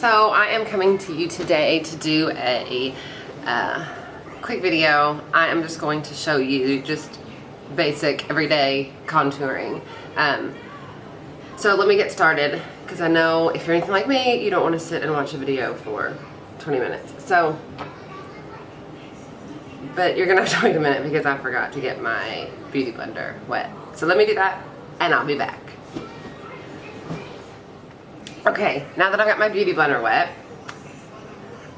So I am coming to you today to do a quick video. I am just going to show you just basic everyday contouring. So let me get started, because I know if you're anything like me, you don't want to sit and watch a video for 20 minutes. So, but you're gonna have to wait a minute because I forgot to get my beauty blender wet. So let me do that and I'll be back. Okay, now that I've got my beauty blender wet,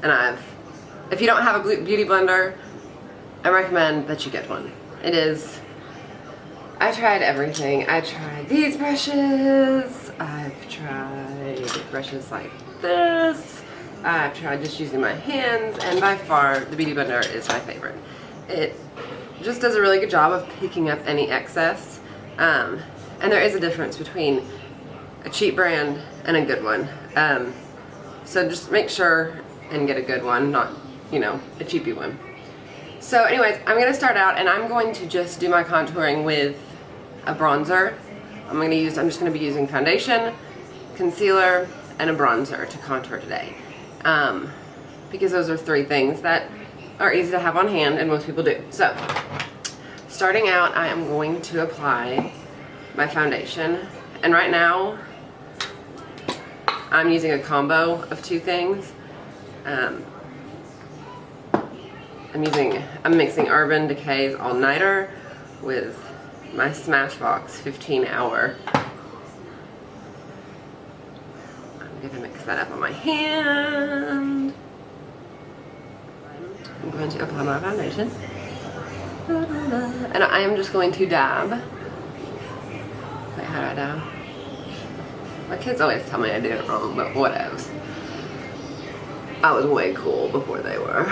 and if you don't have a beauty blender, I recommend that you get one. I tried everything. I tried these brushes, I've tried brushes like this, I've tried just using my hands, and by far the beauty blender is my favorite. It just does a really good job of picking up any excess, and there is a difference between a cheap brand and a good one. So just make sure and get a good one, not, a cheapy one. So anyways, I'm gonna start out and I'm going to just do my contouring with a bronzer. I'm just gonna be using foundation, concealer, and a bronzer to contour today. Because those are three things that are easy to have on hand and most people do. So, starting out, I am going to apply my foundation. And right now, I'm using a combo of two things. I'm mixing Urban Decay's All Nighter with my Smashbox 15-hour. I'm gonna mix that up on my hand. I'm going to apply my foundation. And I am just going to dab. Wait, how do I dab? My kids always tell me I did it wrong, but whatevs. I was way cool before they were.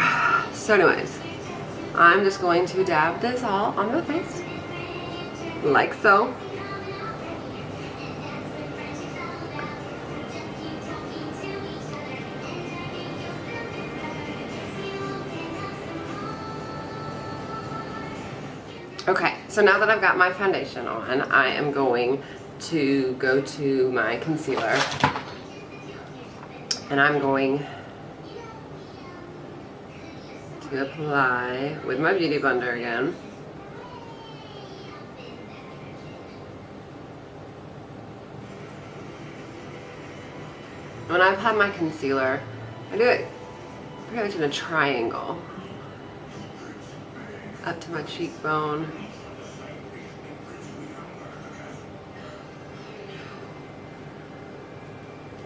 So anyways, I'm just going to dab this all on my face. Like so. Okay, so now that I've got my foundation on, I am going to go to my concealer, and I'm going to apply with my beauty blender again. When I apply my concealer, I do it pretty much in a triangle up to my cheekbone.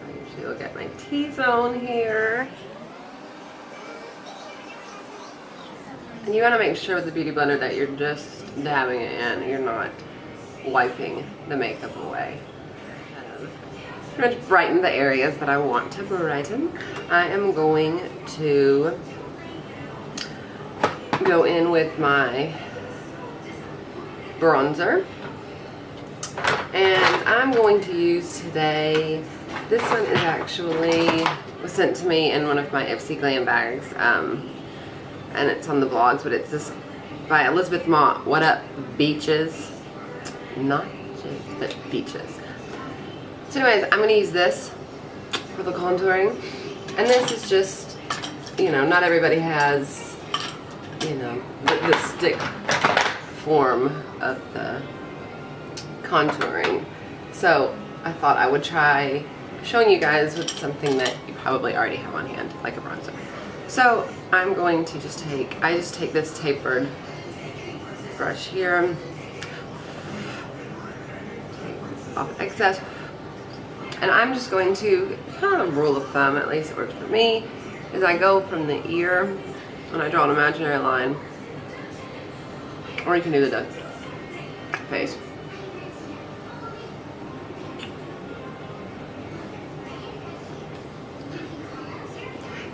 I usually look at my T-zone here. And you want to make sure with the beauty blender that you're just dabbing it in, you're not wiping the makeup away. Pretty much brighten the areas that I want to brighten. I am going to go in with my bronzer, and I'm going to use today, this one is actually was sent to me in one of my Ipsy Glam bags, and it's on the blogs, but it's this by Elizabeth Mott, What Up Beaches, not J's, but Beaches. So anyways, I'm going to use this for the contouring, and this is just, not everybody has, the stick form of the contouring. So I thought I would try showing you guys with something that you probably already have on hand, like a bronzer. So I'm going to I just take this tapered brush here, take off excess, and I'm just going to, kind of rule of thumb, at least it works for me, is I go from the ear and I draw an imaginary line, or you can do the face.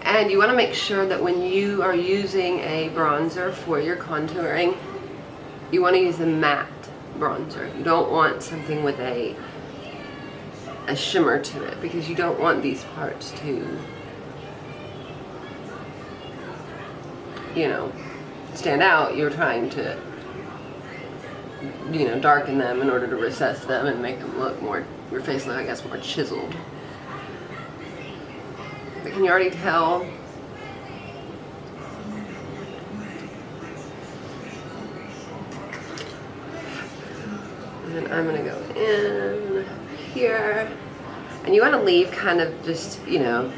And you want to make sure that when you are using a bronzer for your contouring, you want to use a matte bronzer. You don't want something with a shimmer to it, because you don't want these parts to, stand out. You're trying to, darken them in order to recess them and make them look more, your face look, I guess, more chiseled. but can you already tell? And then I'm gonna go in here. And you wanna leave kind of just, you know,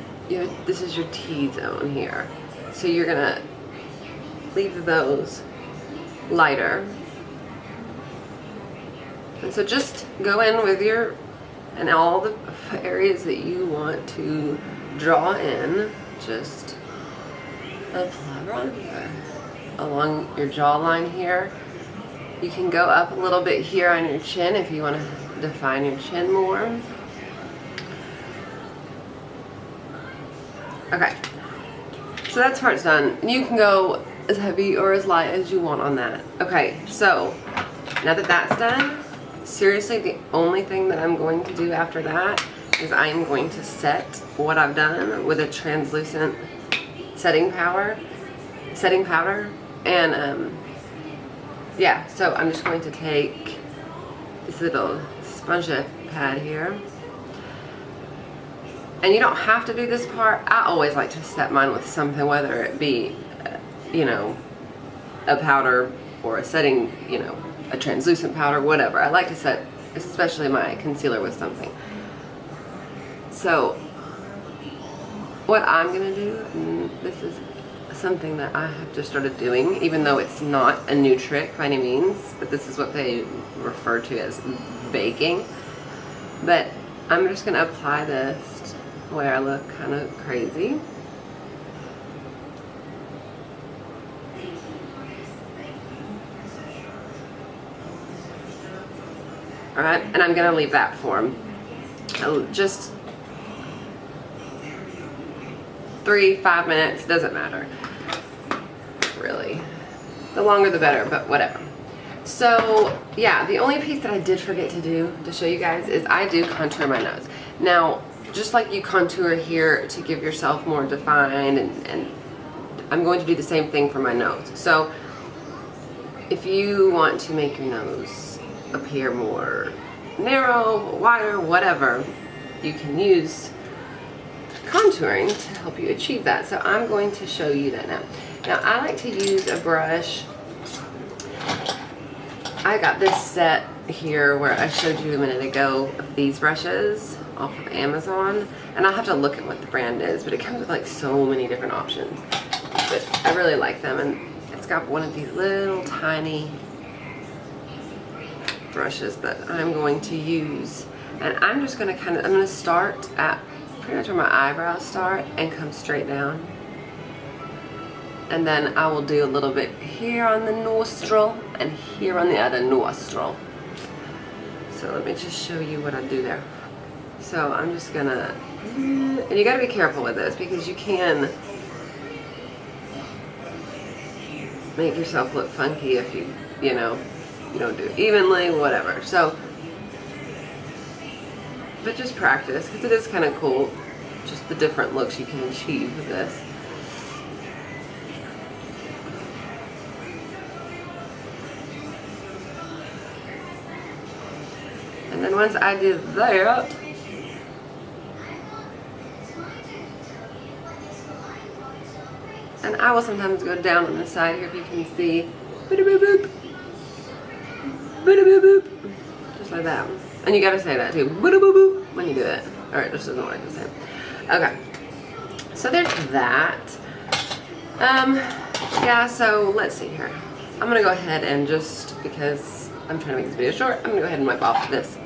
this is your T-zone here. So you're gonna leave those lighter. And so just go in with your, and all the areas that you want to draw in, just apply right here. Along your jawline here. You can go up a little bit here on your chin if you want to define your chin more. Okay, so that part's done. You can go as heavy or as light as you want on that. Okay, so now that that's done, seriously, the only thing that I'm going to do after that is I'm going to set what I've done with a translucent setting powder. And yeah, so I'm just going to take this little sponge pad here. And you don't have to do this part. I always like to set mine with something, whether it be, you know, a powder or a setting, you know, a translucent powder, whatever. I like to set, especially my concealer, with something. So what I'm gonna do, and this is something that I have just started doing, even though it's not a new trick by any means, but this is what they refer to as baking. But I'm just gonna apply this where I look kind of crazy. Alright, and I'm gonna leave that for just 3-5 minutes, doesn't matter. Really. The longer the better, but whatever. So yeah, the only piece that I did forget to do to show you guys is I do contour my nose. Now, just like you contour here to give yourself more defined, and I'm going to do the same thing for my nose. So if you want to make your nose appear more narrow, wider, whatever, you can use contouring to help you achieve that. So I'm going to show you that now. Now I like to use a brush. I got this set here where I showed you a minute ago of these brushes off of Amazon, and I'll have to look at what the brand is, but it comes with like so many different options. But I really like them, and it's got one of these little tiny brushes that I'm going to use. And I'm just going to I'm going to start at pretty much where my eyebrows start and come straight down. And then I will do a little bit here on the nostril and here on the other nostril. So let me just show you what I do there. So I'm just gonna, and you gotta be careful with this because you can make yourself look funky if you don't do it evenly, whatever. So, but just practice, because it is kind of cool, just the different looks you can achieve with this. And then once I did that, and I will sometimes go down on the side here if you can see, boop, boop, just like that. And you gotta say that too, boop, when you do it. Alright, this doesn't work the same. Okay, so there's that. Yeah, so let's see here. I'm gonna go ahead and just, because I'm trying to make this video short, I'm gonna go ahead and wipe off this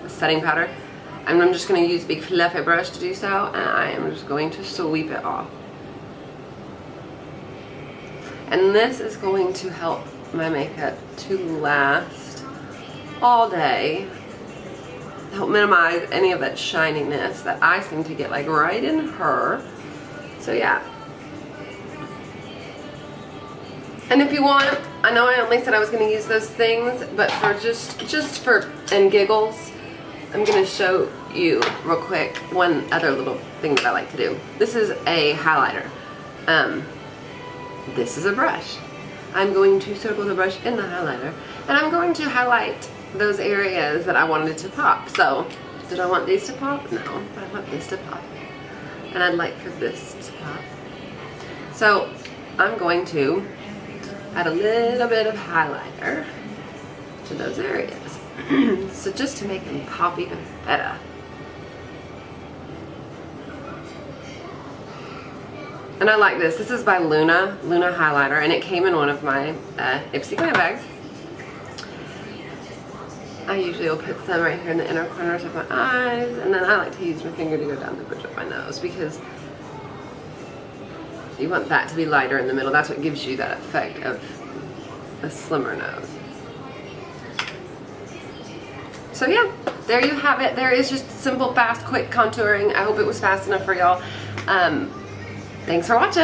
setting powder. And I'm just gonna use a big fluffy brush to do so, and I am just going to sweep it off. And this is going to help my makeup to last all day. Help minimize any of that shininess that I seem to get like right in her. So yeah. And if you want, I know I only said I was going to use those things, but for just for and giggles, I'm going to show you real quick one other little thing that I like to do. This is a highlighter. This is a brush. I'm going to circle the brush in the highlighter, and I'm going to highlight those areas that I wanted to pop. So, did I want these to pop? No, but I want this to pop. and I'd like for this to pop. So I'm going to add a little bit of highlighter to those areas. So just to make them pop even better. And I like this. This is by Luna highlighter, and it came in one of my Ipsy Glam bags. I usually will put some right here in the inner corners of my eyes, and then I like to use my finger to go down the bridge of my nose because you want that to be lighter in the middle. That's what gives you that effect of a slimmer nose. So yeah, there you have it. There is just simple, fast, quick contouring. I hope it was fast enough for y'all. Thanks for watching.